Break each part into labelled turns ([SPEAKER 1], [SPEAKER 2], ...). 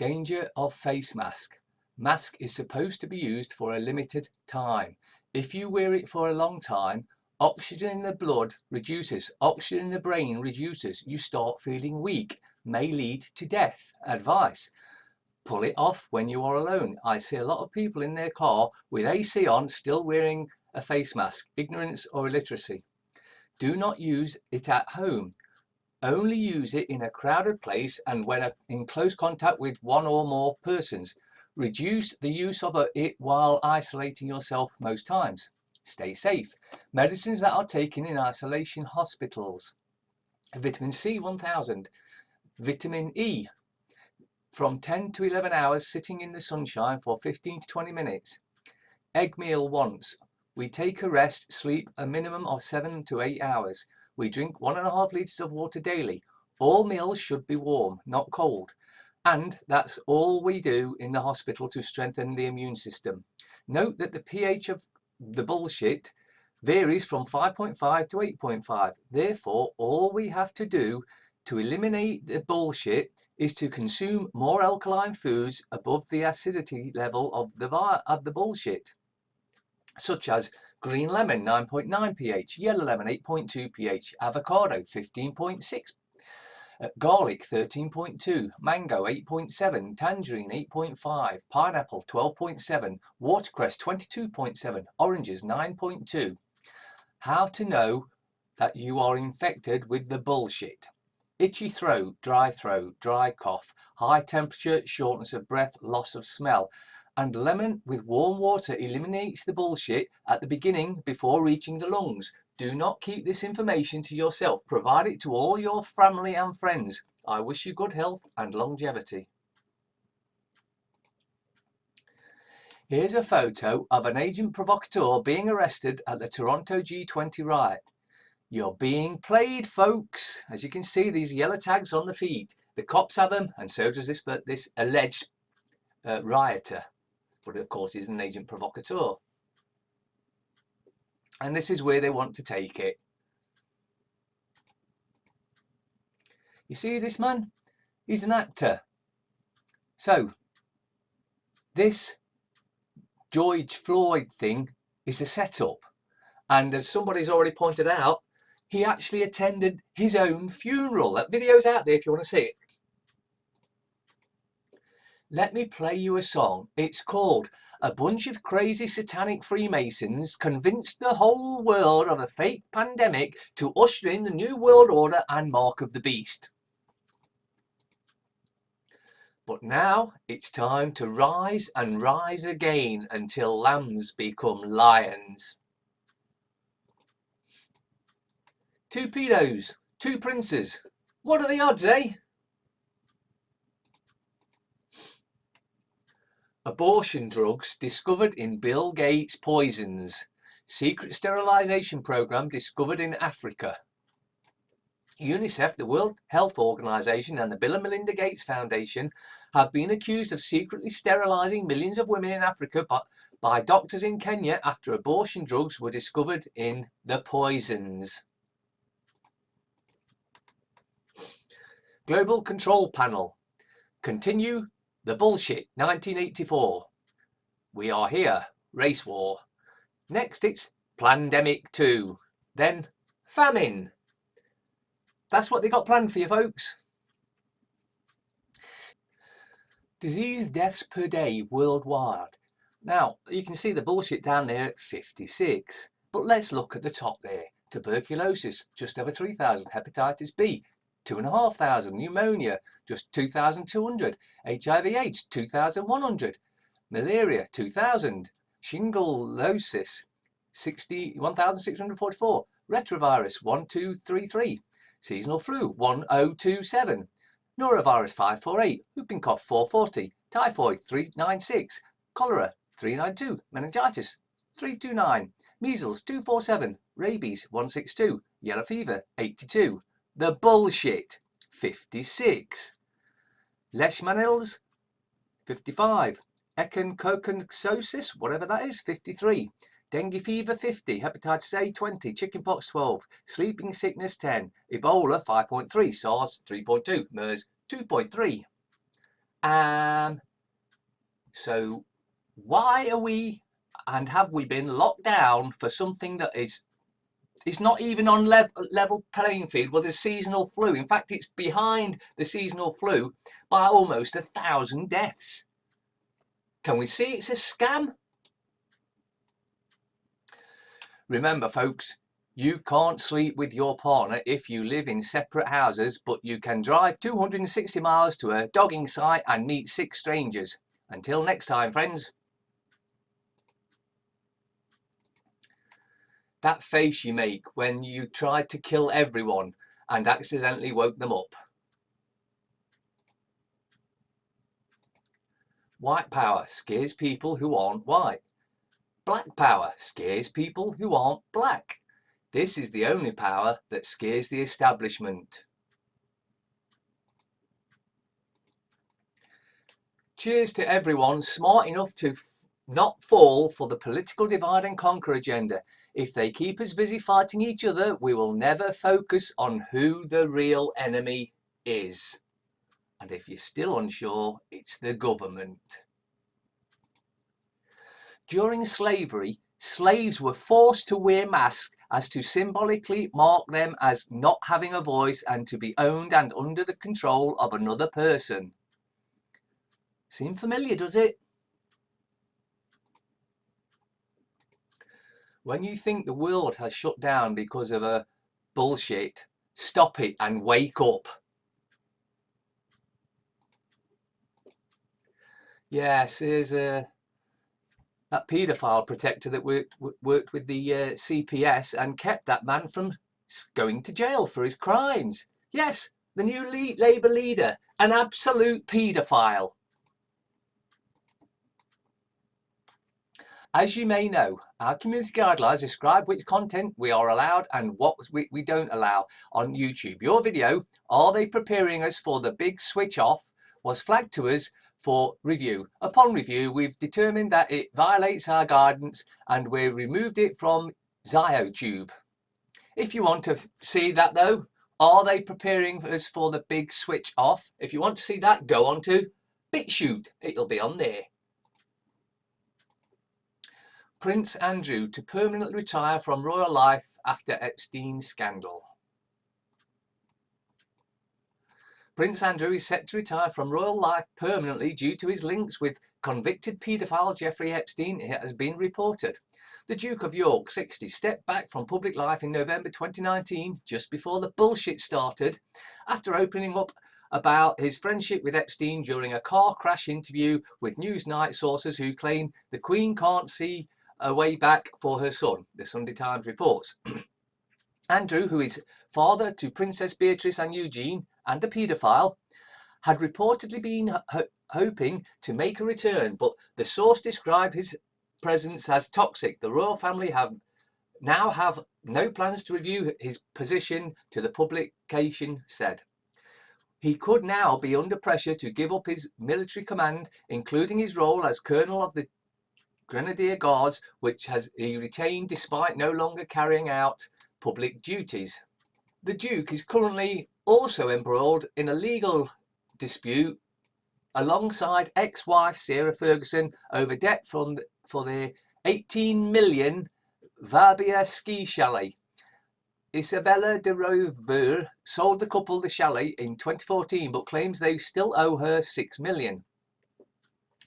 [SPEAKER 1] Danger of face mask. Mask is supposed to be used for a limited time. If you wear it for a long time, oxygen in the blood reduces, oxygen in the brain reduces, you start feeling weak, may lead to death. Advice: pull it off when you are alone. I see a lot of people in their car with AC on still wearing a face mask. Ignorance or illiteracy. Do not use it at home. Only use it in a crowded place and when in close contact with one or more persons. Reduce the use of it while isolating yourself most times. Stay safe. Medicines that are taken in isolation hospitals. Vitamin C 1000. Vitamin E from 10 to 11 hours sitting in the sunshine for 15 to 20 minutes. Egg meal once. We take a rest, sleep a minimum of 7 to 8 hours. We drink 1.5 litres of water daily. All meals should be warm, not cold. And that's all we do in the hospital to strengthen the immune system. Note that the pH of the bullshit varies from 5.5 to 8.5. Therefore, all we have to do to eliminate the bullshit is to consume more alkaline foods above the acidity level of the bullshit, such as green lemon 9.9 pH, yellow lemon 8.2 pH, avocado 15.6, garlic 13.2, mango 8.7, tangerine 8.5, pineapple 12.7, watercress 22.7, oranges 9.2. How to know that you are infected with the bullshit. Itchy throat, dry cough, high temperature, shortness of breath, loss of smell. And lemon with warm water eliminates the bullshit at the beginning before reaching the lungs. Do not keep this information to yourself. Provide it to all your family and friends. I wish you good health and longevity. Here's a photo of an agent provocateur being arrested at the Toronto G20 riot. You're being played, folks. As you can see, these yellow tags on the feet. The cops have them, and so does this alleged rioter. But of course he's an agent provocateur. And this is where they want to take it. You see this man? He's an actor. So, this George Floyd thing is a setup. And as somebody's already pointed out, he actually attended his own funeral. That video's out there if you want to see it. Let me play you a song. It's called "A Bunch of Crazy Satanic Freemasons Convinced the Whole World of a Fake Pandemic to Usher in the New World Order and Mark of the Beast." But now it's time to rise and rise again until lambs become lions. 2 pedos, 2 princes. What are the odds, eh? Abortion drugs discovered in Bill Gates' poisons. Secret sterilization program discovered in Africa. UNICEF, the World Health Organization, and the Bill and Melinda Gates Foundation have been accused of secretly sterilizing millions of women in Africa by doctors in Kenya after abortion drugs were discovered in the poisons. Global Control Panel. Continue the bullshit. 1984. We are here. Race war. Next it's Plandemic 2. Then famine. That's what they got planned for you, folks. Disease deaths per day worldwide. Now, you can see the bullshit down there at 56. But let's look at the top there. Tuberculosis, just over 3,000. Hepatitis B, 2,500. Pneumonia, just 2,200. HIV/AIDS, 2,100. Malaria, 2,000. Shingleosis, 1,644. Retrovirus, 1,233. Seasonal flu, 1,027. Norovirus, 548. Whooping cough, 440. Typhoid, 396. Cholera, 392. Meningitis, 329. Measles, 247. Rabies, 162. Yellow fever, 82. The bullshit, 56. Leishmaniasis, 55. Echinococcosis, whatever that is, 53. Dengue fever, 50. Hepatitis A, 20. Chickenpox, 12. Sleeping sickness, 10. Ebola, 5.3. SARS, 3.2. MERS, 2.3. So why are we and have we been locked down for something that is not even on level playing field with the seasonal flu? In fact, it's behind the seasonal flu by almost 1,000 deaths. Can we see it's a scam? Remember, folks, you can't sleep with your partner if you live in separate houses, but you can drive 260 miles to a dogging site and meet 6 strangers. Until next time, friends. That face you make when you tried to kill everyone and accidentally woke them up. White power scares people who aren't white. Black power scares people who aren't black. This is the only power that scares the establishment. Cheers to everyone smart enough to not fall for the political divide and conquer agenda. If they keep us busy fighting each other, we will never focus on who the real enemy is. And if you're still unsure, it's the government. During slavery, slaves were forced to wear masks as to symbolically mark them as not having a voice and to be owned and under the control of another person. Seem familiar, does it? When you think the world has shut down because of a bullshit, stop it and wake up. Yes, here's that paedophile protector that worked with the CPS and kept that man from going to jail for his crimes. Yes, the new Labour leader, an absolute paedophile. As you may know, our community guidelines describe which content we are allowed and what we don't allow on YouTube. Your video, "Are they preparing us for the big switch off?" was flagged to us for review. Upon review, we've determined that it violates our guidance and we removed it from ZioTube. If you want to see that though, "Are they preparing us for the big switch off?" If you want to see that, go on to BitChute. It'll be on there. Prince Andrew to permanently retire from royal life after Epstein scandal. Prince Andrew is set to retire from royal life permanently due to his links with convicted paedophile Jeffrey Epstein, it has been reported. The Duke of York, 60, stepped back from public life in November 2019, just before the bullshit started, after opening up about his friendship with Epstein during a car crash interview with Newsnight sources who claim the Queen can't see a way back for her son, the Sunday Times reports. Andrew, who is father to Princess Beatrice and Eugene and a paedophile, had reportedly been hoping to make a return, but the source described his presence as toxic. The royal family now have no plans to review his position, to the publication said. He could now be under pressure to give up his military command, including his role as Colonel of the Grenadier Guards, which he retained despite no longer carrying out public duties. The Duke is currently also embroiled in a legal dispute alongside ex-wife Sarah Ferguson over debt for the 18 million Varbia ski chalet. Isabella de Rovere sold the couple the chalet in 2014 but claims they still owe her $6 million.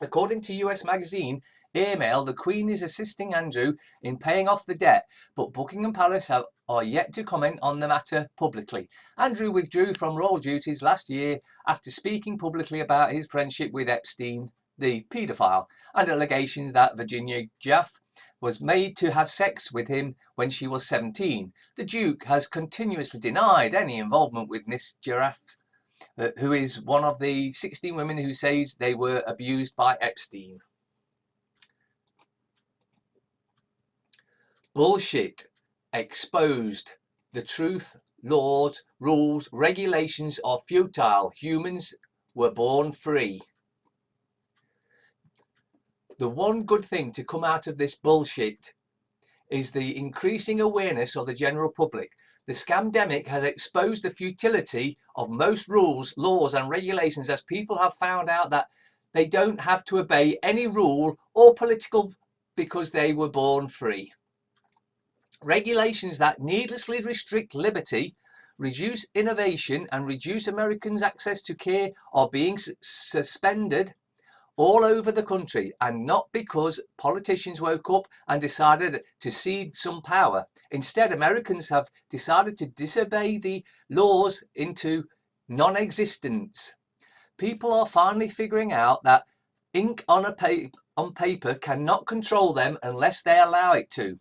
[SPEAKER 1] According to US magazine Airmail, the Queen is assisting Andrew in paying off the debt, but Buckingham Palace are yet to comment on the matter publicly. Andrew withdrew from royal duties last year after speaking publicly about his friendship with Epstein, the paedophile, and allegations that Virginia Giuffre was made to have sex with him when she was 17. The Duke has continuously denied any involvement with Miss Giuffre, who is one of the 16 women who says they were abused by Epstein. Bullshit exposed. The truth, laws, rules, regulations are futile. Humans were born free. The one good thing to come out of this bullshit is the increasing awareness of the general public. The scamdemic has exposed the futility of most rules, laws and regulations, as people have found out that they don't have to obey any rule or political because they were born free. Regulations that needlessly restrict liberty, reduce innovation and reduce Americans' access to care are being suspended all over the country, and not because politicians woke up and decided to cede some power. Instead, Americans have decided to disobey the laws into non-existence. People are finally figuring out that ink on paper cannot control them unless they allow it to.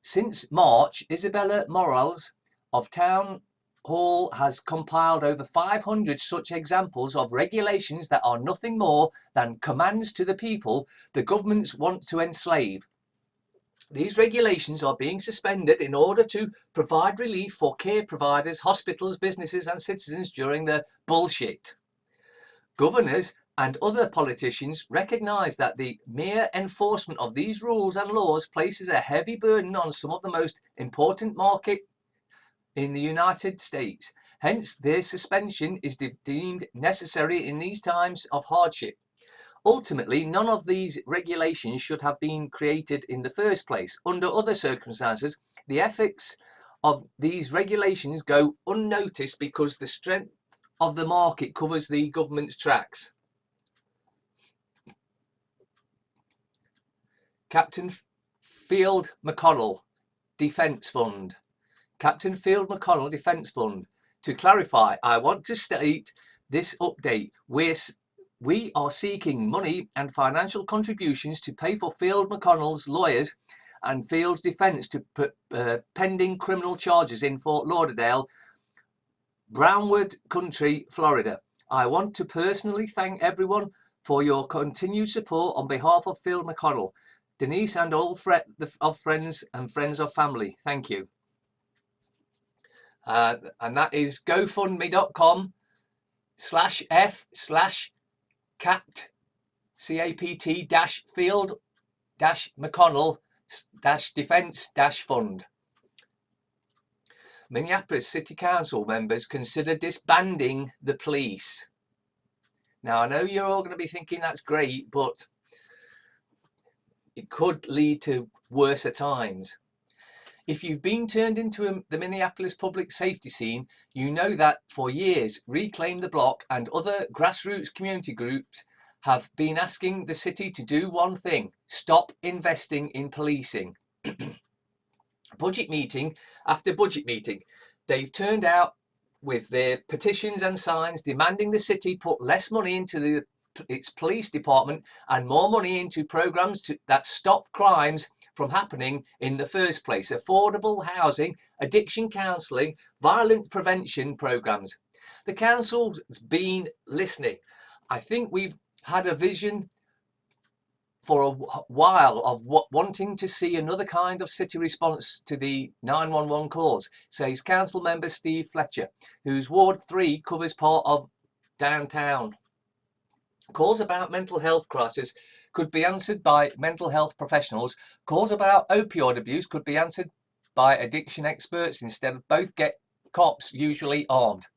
[SPEAKER 1] Since March, Isabella Morales of Town Hall has compiled over 500 such examples of regulations that are nothing more than commands to the people the governments want to enslave. These regulations are being suspended in order to provide relief for care providers, hospitals, businesses and citizens during the bullshit. Governors and other politicians recognise that the mere enforcement of these rules and laws places a heavy burden on some of the most important markets in the United States. Hence, their suspension is deemed necessary in these times of hardship. Ultimately, none of these regulations should have been created in the first place. Under other circumstances, the ethics of these regulations go unnoticed because the strength of the market covers the government's tracks. Captain Field McConnell, Defence Fund. Captain Field McConnell Defence Fund. To clarify, I want to state this update. We are seeking money and financial contributions to pay for Field McConnell's lawyers and Field's defence to put pending criminal charges in Fort Lauderdale, Brownwood Country, Florida. I want to personally thank everyone for your continued support on behalf of Field McConnell, Denise and all of friends and friends of family. Thank you. And that is gofundme.com/f/capt Field McConnell defense fund. Minneapolis City Council members consider disbanding the police. Now, I know you're all going to be thinking that's great, but it could lead to worse times. If you've been turned into the Minneapolis public safety scene, you know that for years, Reclaim the Block and other grassroots community groups have been asking the city to do one thing: stop investing in policing. Budget meeting after budget meeting, they've turned out with their petitions and signs demanding the city put less money into its police department and more money into programs that stop crimes from happening in the first place: affordable housing, addiction counselling, violent prevention programs. The council's been listening. I think we've had a vision for a while of wanting to see another kind of city response to the 911 calls, says council member Steve Fletcher, whose Ward 3 covers part of downtown. Calls about mental health crisis could be answered by mental health professionals. Calls about opioid abuse could be answered by addiction experts. Instead of both, get cops usually armed.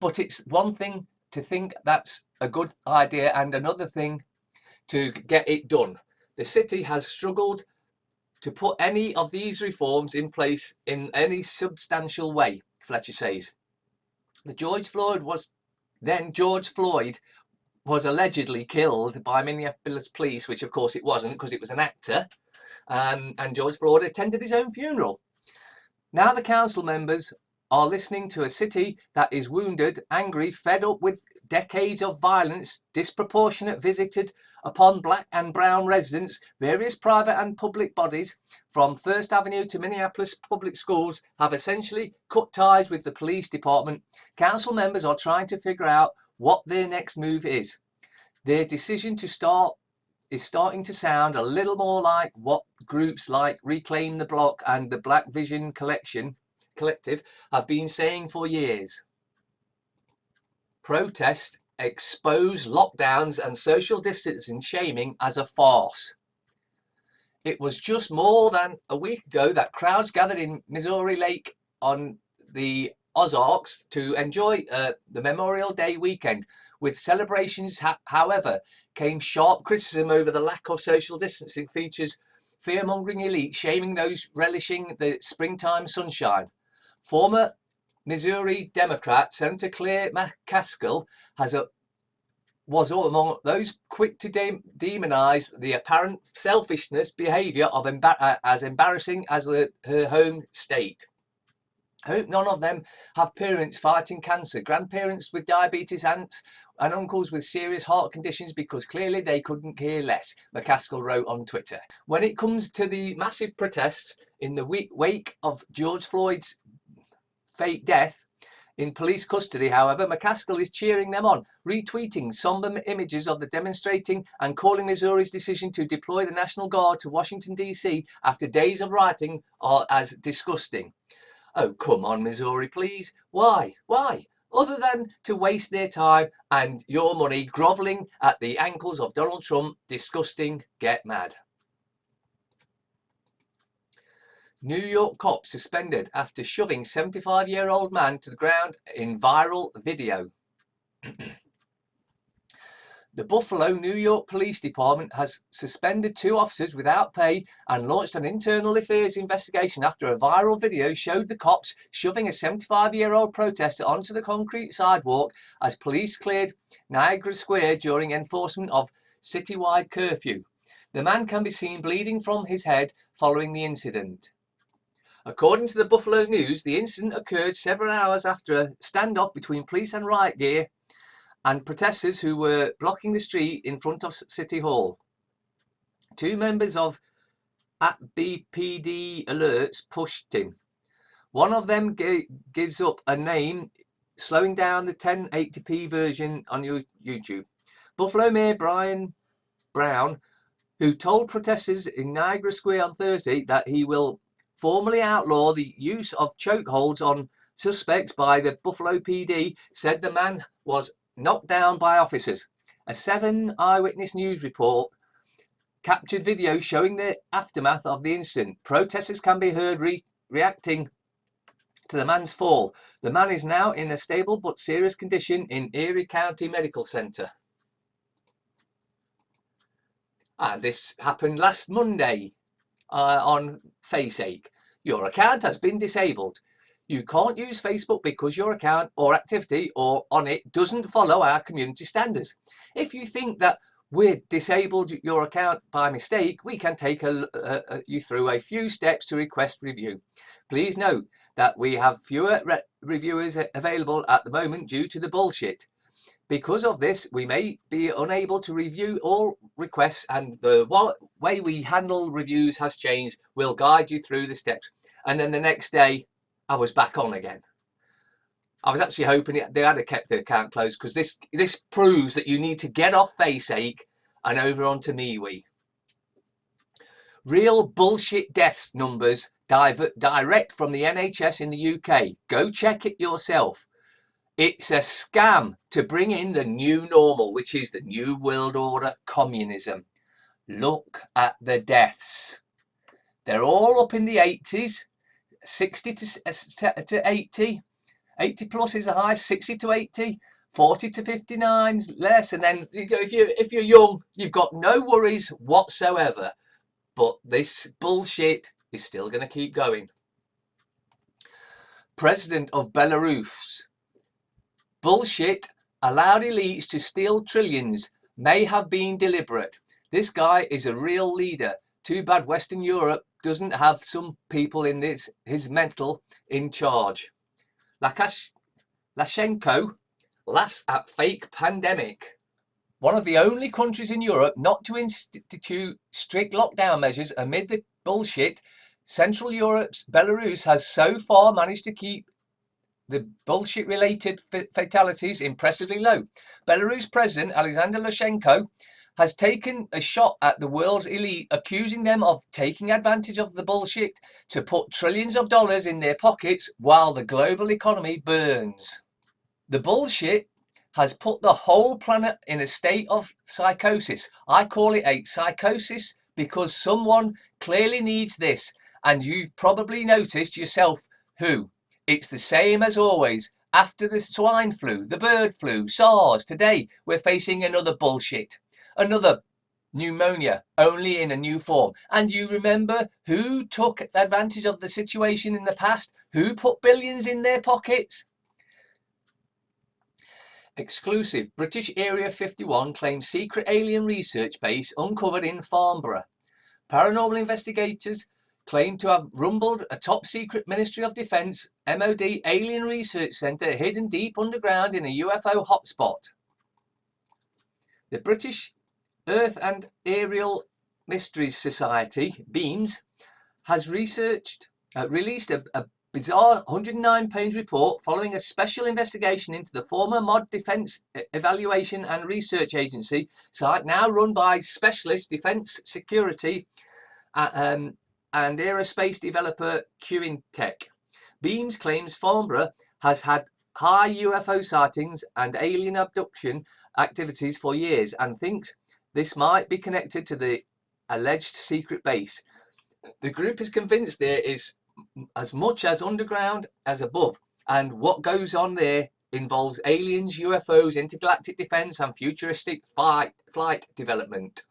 [SPEAKER 1] But it's one thing to think that's a good idea and another thing to get it done. The city has struggled to put any of these reforms in place in any substantial way, Fletcher says. George Floyd was allegedly killed by Minneapolis police, which of course it wasn't, because it was an actor, and George Floyd attended his own funeral. Now the council members are listening to a city that is wounded, angry, fed up with decades of violence, disproportionate visited upon black and brown residents. Various private and public bodies, from First Avenue to Minneapolis public schools, have essentially cut ties with the police department. Council members are trying to figure out what their next move is. Their decision to start is starting to sound a little more like what groups like Reclaim the Block and the Black Vision Collective have been saying for years. Protest expose lockdowns and social distancing shaming as a farce. It was just more than a week ago that crowds gathered in Missouri Lake on the Ozarks to enjoy the Memorial Day weekend. With celebrations, however, came sharp criticism over the lack of social distancing features, fear-mongering elite shaming those relishing the springtime sunshine. Former Missouri Democrat Senator Claire McCaskill was among those quick to demonize the apparent selfishness behavior of as embarrassing as her home state. Hope none of them have parents fighting cancer, grandparents with diabetes, aunts and uncles with serious heart conditions, because clearly they couldn't care less, McCaskill wrote on Twitter. When it comes to the massive protests in the wake of George Floyd's fake death in police custody, however, McCaskill is cheering them on, retweeting somber images of the demonstrating and calling Missouri's decision to deploy the National Guard to Washington, D.C. after days of rioting as disgusting. Oh, come on, Missouri, please. Why? Why? Other than to waste their time and your money grovelling at the ankles of Donald Trump. Disgusting. Get mad. New York cop suspended after shoving 75-year-old man to the ground in viral video. The Buffalo, New York Police Department has suspended 2 officers without pay and launched an internal affairs investigation after a viral video showed the cops shoving a 75-year-old protester onto the concrete sidewalk as police cleared Niagara Square during enforcement of citywide curfew. The man can be seen bleeding from his head following the incident. According to the Buffalo News, the incident occurred several hours after a standoff between police and riot gear and protesters who were blocking the street in front of City Hall. 2 members of BPD alerts pushed him. One of them gives up a name, slowing down the 1080p version on YouTube. Buffalo Mayor Brian Brown, who told protesters in Niagara Square on Thursday that he will formally outlaw the use of chokeholds on suspects by the Buffalo PD, said the man was knocked down by officers. A 7 Eyewitness News report captured video showing the aftermath of the incident. Protesters can be heard reacting to the man's fall. The man is now in a stable but serious condition in Erie County Medical Center. And this happened last Monday on FaceAche. Your account has been disabled. You can't use Facebook because your account or activity or on it doesn't follow our community standards. If you think that we've disabled your account by mistake, we can take you through a few steps to request review. Please note that we have fewer reviewers available at the moment due to the bullshit. Because of this, we may be unable to review all requests, and the way we handle reviews has changed. We'll guide you through the steps. And then the next day, I was back on again. I was actually hoping they had kept the account closed, because this proves that you need to get off FaceAche and over onto MeWe. Real bullshit deaths numbers direct from the NHS in the UK. Go check it yourself. It's a scam to bring in the new normal, which is the new world order communism. Look at the deaths. They're all up in the 80s, 60 to 80. 80 plus is the high, 60 to 80, 40 to 59 less. And then if you're young, you've got no worries whatsoever. But this bullshit is still going to keep going. President of Belarus. Bullshit allowed elites to steal trillions. May have been deliberate. This guy is a real leader. Too bad Western Europe doesn't have some people in his mental in charge. Lukashenko laughs at fake pandemic. One of the only countries in Europe not to institute strict lockdown measures amid the bullshit, Central Europe's Belarus has so far managed to keep the bullshit-related fatalities impressively low. Belarus President Alexander Lukashenko has taken a shot at the world's elite, accusing them of taking advantage of the bullshit to put trillions of dollars in their pockets while the global economy burns. The bullshit has put the whole planet in a state of psychosis. I call it a psychosis because someone clearly needs this, and you've probably noticed yourself who. It's the same as always. After the swine flu, the bird flu, SARS, today we're facing another bullshit. Another pneumonia, only in a new form. And you remember who took advantage of the situation in the past? Who put billions in their pockets? Exclusive. British Area 51 claims secret alien research base uncovered in Farnborough. Paranormal investigators claim to have rumbled a top-secret Ministry of Defence (MOD) alien research centre hidden deep underground in a UFO hotspot. The British Earth and Aerial Mysteries Society (BEAMS) has released a bizarre 109-page report following a special investigation into the former MOD Defence Evaluation and Research Agency site, now run by specialist defence security and aerospace developer Qintech. BEAMS claims Farnborough has had high UFO sightings and alien abduction activities for years and thinks this might be connected to the alleged secret base. The group is convinced there is as much as underground as above, and what goes on there involves aliens, UFOs, intergalactic defence and futuristic flight development.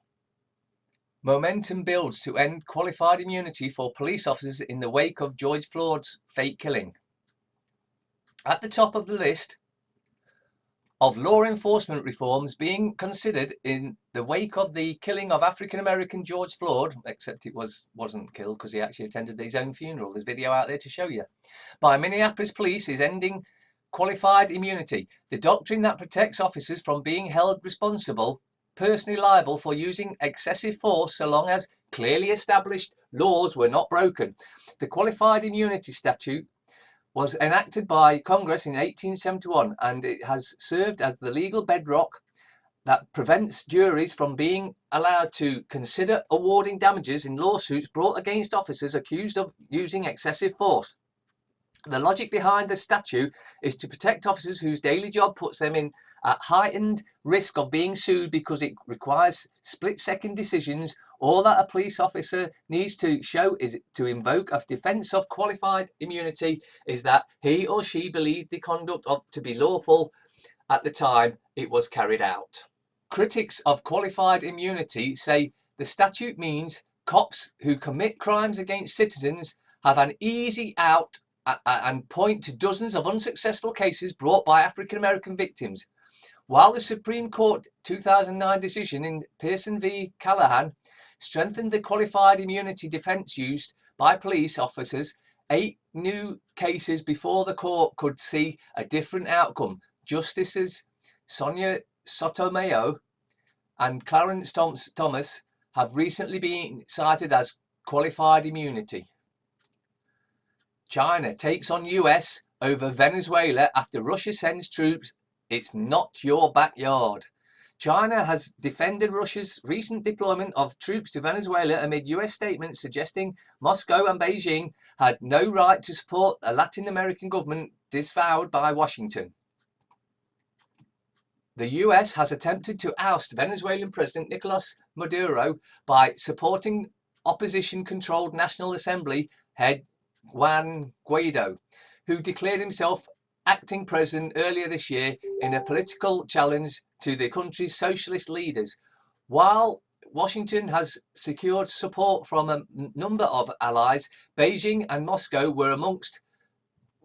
[SPEAKER 1] Momentum builds to end qualified immunity for police officers in the wake of George Floyd's fake killing. At the top of the list of law enforcement reforms being considered in the wake of the killing of African-American George Floyd, except it wasn't killed because he actually attended his own funeral. There's video out there to show you. By Minneapolis police is ending qualified immunity, the doctrine that protects officers from being held responsible, personally liable for using excessive force so long as clearly established laws were not broken. The qualified immunity statute was enacted by Congress in 1871, and it has served as the legal bedrock that prevents juries from being allowed to consider awarding damages in lawsuits brought against officers accused of using excessive force. The logic behind the statute is to protect officers whose daily job puts them in a heightened risk of being sued because it requires split-second decisions. All that a police officer needs to show is to invoke a defence of qualified immunity is that he or she believed the conduct to be lawful at the time it was carried out. Critics of qualified immunity say the statute means cops who commit crimes against citizens have an easy out and point to dozens of unsuccessful cases brought by African American victims. While the Supreme Court 2009 decision in Pearson v. Callahan strengthened the qualified immunity defense used by police officers, 8 new cases before the court could see a different outcome. Justices Sonia Sotomayor and Clarence Thomas have recently been cited as qualified immunity. China takes on US over Venezuela after Russia sends troops. It's not your backyard. China has defended Russia's recent deployment of troops to Venezuela amid US statements suggesting Moscow and Beijing had no right to support a Latin American government disavowed by Washington. The US has attempted to oust Venezuelan President Nicolas Maduro by supporting opposition-controlled National Assembly head Juan Guaido, who declared himself acting president earlier this year in a political challenge to the country's socialist leaders. While Washington has secured support from a number of allies, Beijing and Moscow were amongst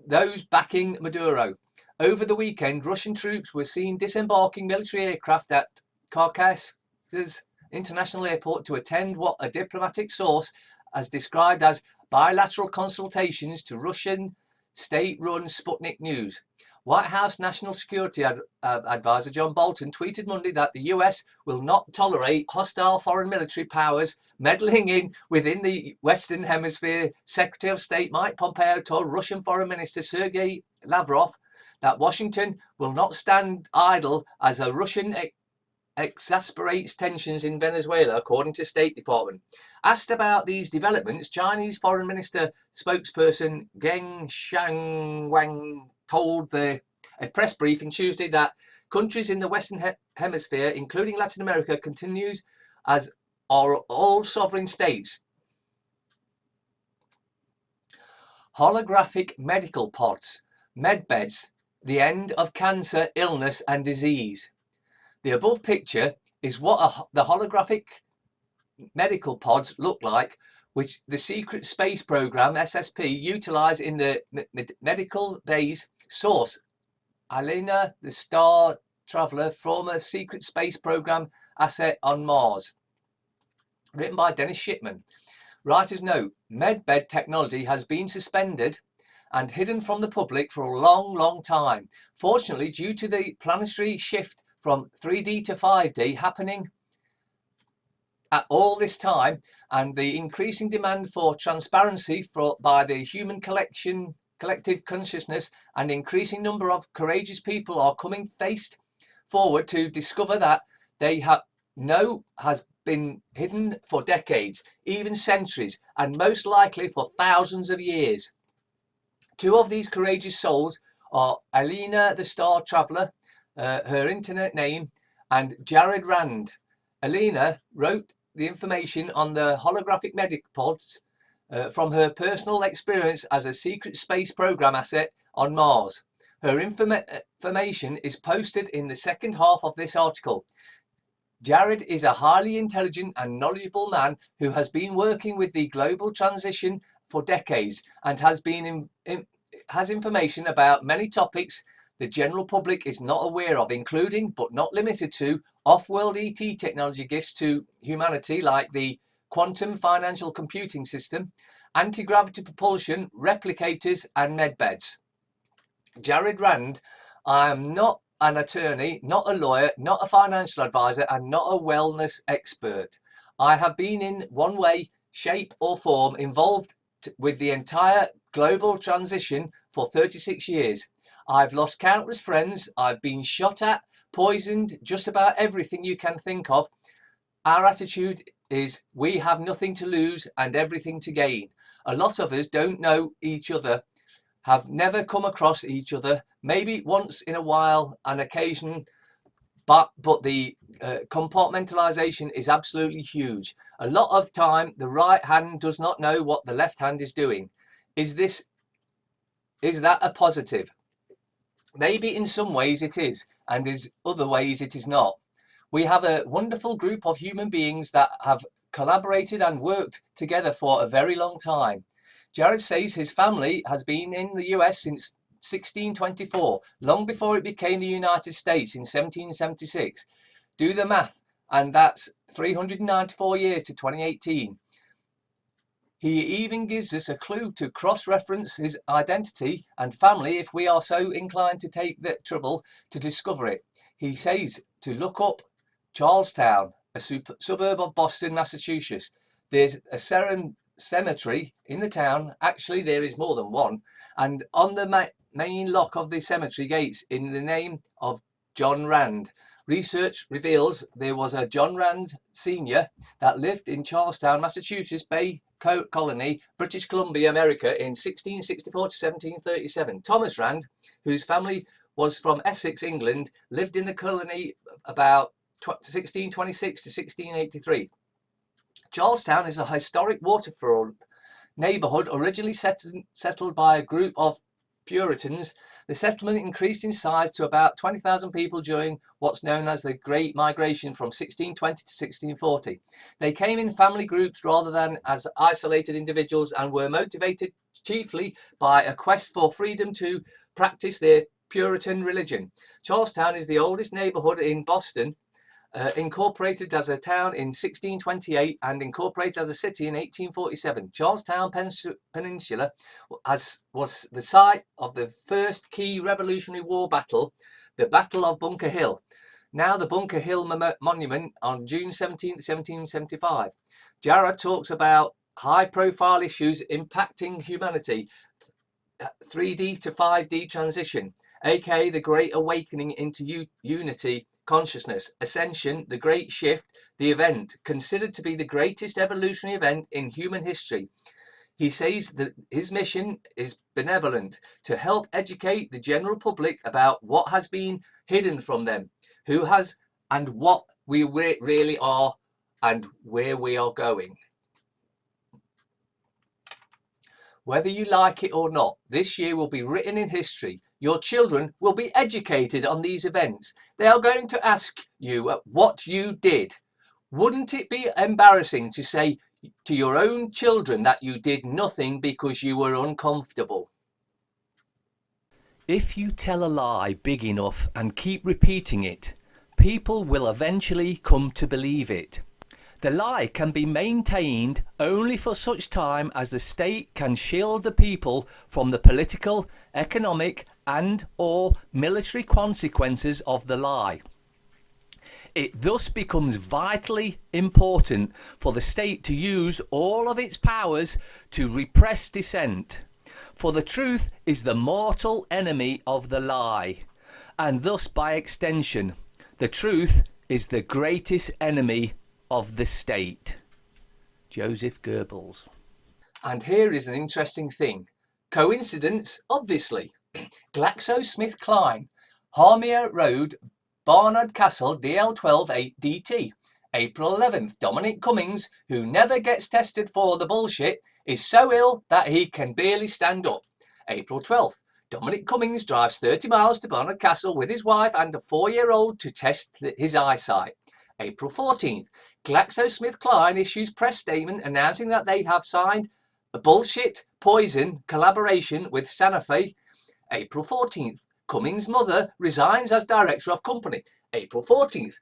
[SPEAKER 1] those backing Maduro. Over the weekend, Russian troops were seen disembarking military aircraft at Caracas's international airport to attend what a diplomatic source has described as bilateral consultations to Russian state-run Sputnik News. White House National Security Advisor John Bolton tweeted Monday that the US will not tolerate hostile foreign military powers meddling in within the Western Hemisphere. Secretary of State Mike Pompeo told Russian Foreign Minister Sergei Lavrov that Washington will not stand idle as a Russian exacerbates tensions in Venezuela, according to State Department. Asked about these developments, Chinese Foreign Minister spokesperson Geng Shanwang told a press briefing Tuesday that countries in the Western Hemisphere, including Latin America, continues as are all sovereign states. Holographic medical pods, medbeds, the end of cancer, illness and disease. The above picture is what the holographic medical pods look like, which the secret space program SSP utilized in the medical base. Source: Alina, the Star Traveler, former secret space program asset on Mars. Written by Dennis Shipman. Writer's note: medbed technology has been suspended and hidden from the public for a long time. Fortunately, due to the planetary shift from 3D to 5D happening at all this time, and the increasing demand for transparency by the human collective consciousness, an increasing number of courageous people are coming faced forward to discover that they has been hidden for decades, even centuries, and most likely for thousands of years. Two of these courageous souls are Alina the Star Traveler, her internet name, and Jared Rand. Alina wrote the information on the holographic medic pods from her personal experience as a secret space program asset on Mars. Her information is posted in the second half of this article. Jared is a highly intelligent and knowledgeable man who has been working with the global transition for decades and has information about many topics the general public is not aware of, including but not limited to off-world ET technology gifts to humanity like the quantum financial computing system, anti-gravity propulsion, replicators and medbeds. Jared Rand: I am not an attorney, not a lawyer, not a financial advisor and not a wellness expert. I have been in one way, shape or form involved with the entire global transition for 36 years. I've lost countless friends. I've been shot at, poisoned, just about everything you can think of. Our attitude is we have nothing to lose and everything to gain. A lot of us don't know each other, have never come across each other, maybe once in a while, an occasion, but the compartmentalization is absolutely huge. A lot of time, the right hand does not know what the left hand is doing. Is that a positive? Maybe in some ways it is, and in other ways it is not. We have a wonderful group of human beings that have collaborated and worked together for a very long time. Jared says his family has been in the US since 1624, long before it became the United States in 1776. Do the math, and that's 394 years to 2018. He even gives us a clue to cross-reference his identity and family if we are so inclined to take the trouble to discover it. He says to look up Charlestown, a suburb of Boston, Massachusetts. There's a cemetery in the town. Actually, there is more than one. And on the main lock of the cemetery gates in the name of John Rand. Research reveals there was a John Rand Sr. that lived in Charlestown, Massachusetts Bay Colony, British Columbia, America in 1664 to 1737. Thomas Rand, whose family was from Essex, England, lived in the colony about 1626 to 1683. Charlestown is a historic waterfront neighborhood originally settled by a group of Puritans. The settlement increased in size to about 20,000 people during what's known as the Great Migration from 1620 to 1640. They came in family groups rather than as isolated individuals and were motivated chiefly by a quest for freedom to practice their Puritan religion. Charlestown is the oldest neighborhood in Boston, incorporated as a town in 1628 and incorporated as a city in 1847. Charlestown Peninsula was the site of the first key Revolutionary War battle, the Battle of Bunker Hill. Now the Bunker Hill Monument on June 17, 1775. Jared talks about high-profile issues impacting humanity, 3D to 5D transition, aka the Great Awakening into Unity Consciousness, Ascension, the Great Shift, the event considered to be the greatest evolutionary event in human history. He says that his mission is benevolent, to help educate the general public about what has been hidden from them, who has, and what we really are, and where we are going. Whether you like it or not, this year will be written in history. Your children will be educated on these events. They are going to ask you what you did. Wouldn't it be embarrassing to say to your own children that you did nothing because you were uncomfortable?
[SPEAKER 2] If you tell a lie big enough and keep repeating it, people will eventually come to believe it. The lie can be maintained only for such time as the state can shield the people from the political, economic and/or military consequences of the lie. It thus becomes vitally important for the state to use all of its powers to repress dissent. For the truth is the mortal enemy of the lie, and thus by extension, the truth is the greatest enemy of the state. Joseph Goebbels.
[SPEAKER 1] And here is an interesting thing. Coincidence? Obviously. GlaxoSmithKline, Harmier Road, Barnard Castle, DL12 8DT. April 11th, Dominic Cummings, who never gets tested for the bullshit, is so ill that he can barely stand up. April 12th, Dominic Cummings drives 30 miles to Barnard Castle with his wife and a 4-year-old to test his eyesight. April 14th, GlaxoSmithKline issues press statement announcing that they have signed a bullshit poison collaboration with Sanofi. April 14th, Cummings' mother resigns as director of company. April 14th,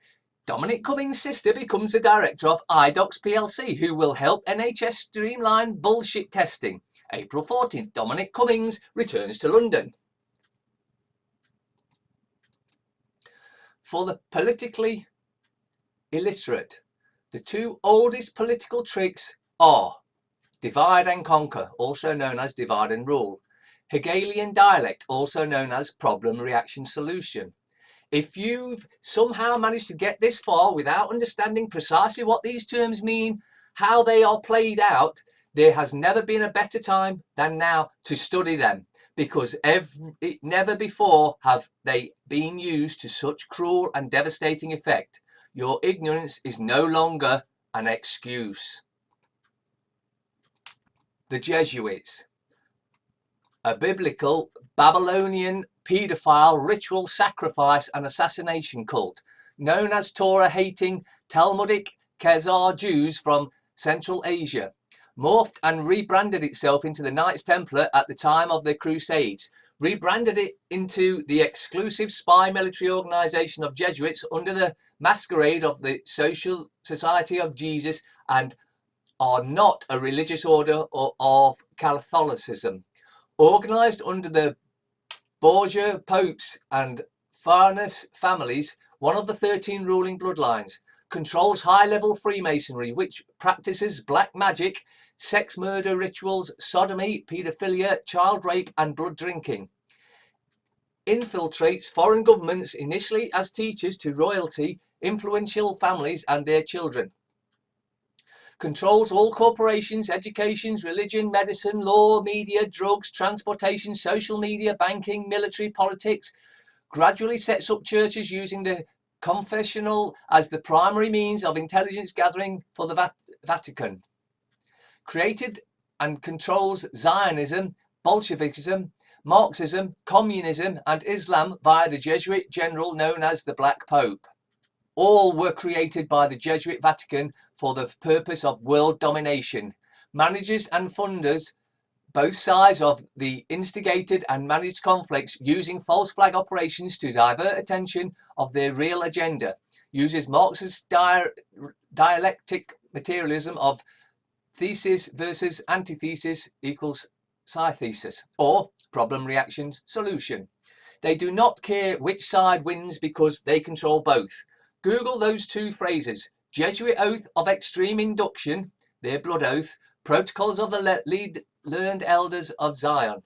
[SPEAKER 1] Dominic Cummings' sister becomes the director of iDocs plc, who will help NHS streamline bullshit testing. April 14th, Dominic Cummings returns to London. For the politically illiterate, the two oldest political tricks are divide and conquer, also known as divide and rule, Hegelian dialect, also known as problem reaction solution. If you've somehow managed to get this far without understanding precisely what these terms mean, how they are played out, there has never been a better time than now to study them, because never before have they been used to such cruel and devastating effect. Your ignorance is no longer an excuse. The Jesuits, a biblical Babylonian paedophile ritual sacrifice and assassination cult, known as Torah-hating Talmudic Khazar Jews from Central Asia, morphed and rebranded itself into the Knights Templar at the time of the Crusades, rebranded it into the exclusive spy military organization of Jesuits under the masquerade of the Social Society of Jesus, and are not a religious order of Catholicism. Organized under the Borgia popes and Farnese families, one of the 13 ruling bloodlines, controls high-level Freemasonry, which practices black magic, sex murder rituals, sodomy, paedophilia, child rape and blood drinking. Infiltrates foreign governments, initially as teachers to royalty, influential families and their children. Controls all corporations, educations, religion, medicine, law, media, drugs, transportation, social media, banking, military, politics. Gradually sets up churches using the confessional as the primary means of intelligence gathering for the Vatican. Created and controls Zionism, Bolshevism, Marxism, communism and Islam via the Jesuit general known as the Black Pope. All were created by the Jesuit Vatican for the purpose of world domination. Managers and funders both sides of the instigated and managed conflicts, using false flag operations to divert attention of their real agenda. Uses Marxist dialectic materialism of thesis versus antithesis equals synthesis, or problem reaction solution. They do not care which side wins because they control both. Google those two phrases: Jesuit oath of extreme induction, their blood oath, protocols of the learned elders of Zion.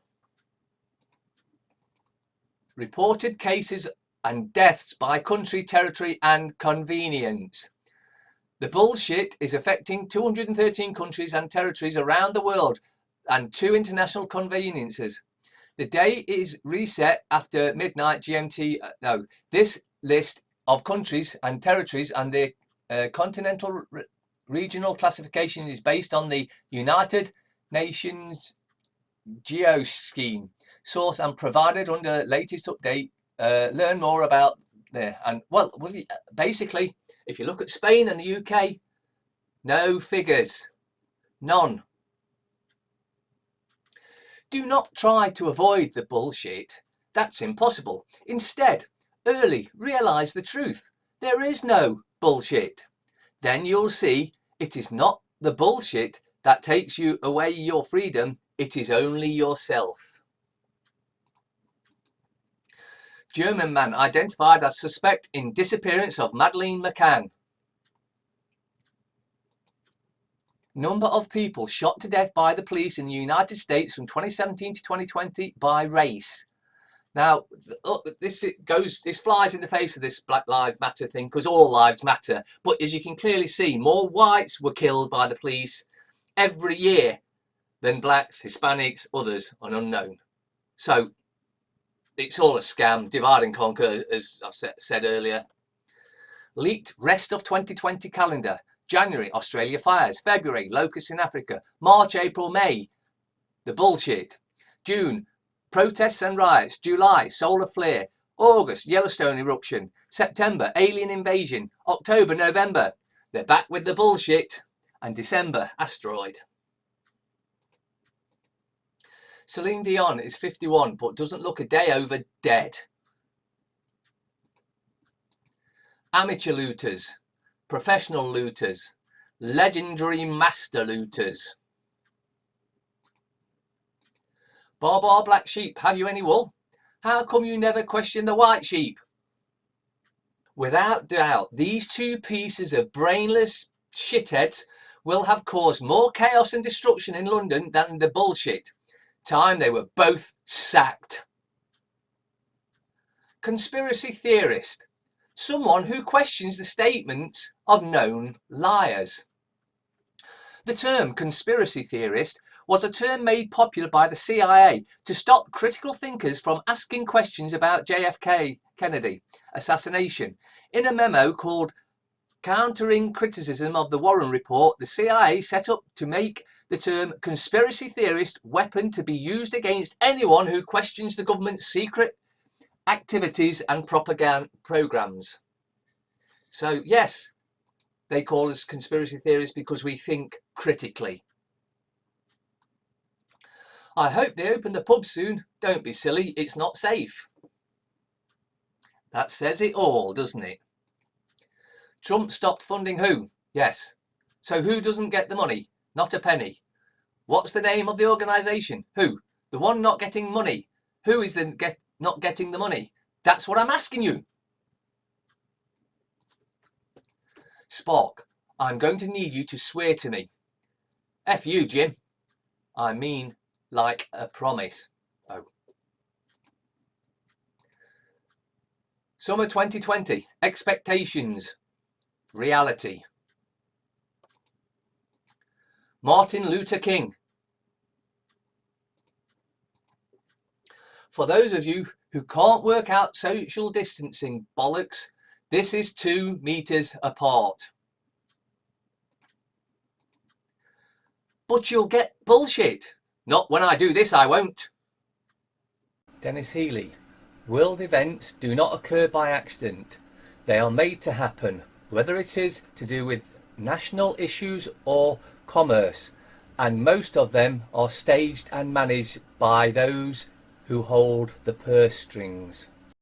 [SPEAKER 1] Reported cases and deaths by country, territory and convenience. The bullshit is affecting 213 countries and territories around the world and 2 international conveniences. The day is reset after midnight GMT. This list of countries and territories and their continental regional classification is based on the United Nations Geo scheme. Source and provided under latest update. Learn more about there. And well, basically, if you look at Spain and the UK, no figures. None. Do not try to avoid the bullshit. That's impossible. Instead, early realise the truth. There is no bullshit. Then you'll see it is not the bullshit that takes you away your freedom. It is only yourself. German man identified as suspect in disappearance of Madeleine McCann. Number of people shot to death by the police in the United States from 2017 to 2020 by race. Now, this flies in the face of this Black Lives Matter thing, because all lives matter. But as you can clearly see, more whites were killed by the police every year than blacks, Hispanics, others, and unknown. So it's all a scam, divide and conquer, as I've said earlier. Leaked rest of 2020 calendar. January, Australia fires. February, locusts in Africa. March, April, May, the bullshit. June, protests and riots. July, solar flare. August, Yellowstone eruption. September, alien invasion. October, November, they're back with the bullshit. And December, asteroid. Celine Dion is 51 but doesn't look a day over dead. Amateur looters. Professional looters, legendary master looters. Bar black sheep, have you any wool? How come you never question the white sheep? Without doubt, these two pieces of brainless shitheads will have caused more chaos and destruction in London than the bullshit. Time they were both sacked. Conspiracy theorist. Someone who questions the statements of known liars. The term conspiracy theorist was a term made popular by the CIA to stop critical thinkers from asking questions about JFK Kennedy assassination. In a memo called Countering Criticism of the Warren Report, the CIA set up to make the term conspiracy theorist weapon to be used against anyone who questions the government's secret activities and propaganda programs. So yes, they call us conspiracy theorists because we think critically. I hope they open the pub soon. Don't be silly, it's not safe. That says it all, doesn't it? Trump stopped funding who? Yes. So who doesn't get the money? Not a penny. What's the name of the organisation? Who? The one not getting money. Who is not getting the money? That's what I'm asking you. Spock, I'm going to need you to swear to me. F you, Jim. I mean, like a promise. Oh. Summer 2020. Expectations. Reality. Martin Luther King. For those of you who can't work out social distancing bollocks, this is 2 meters apart. But you'll get bullshit. Not when I do this, I won't.
[SPEAKER 2] Dennis Healy. World events do not occur by accident. They are made to happen, whether it is to do with national issues or commerce, and most of them are staged and managed by those who hold the purse strings.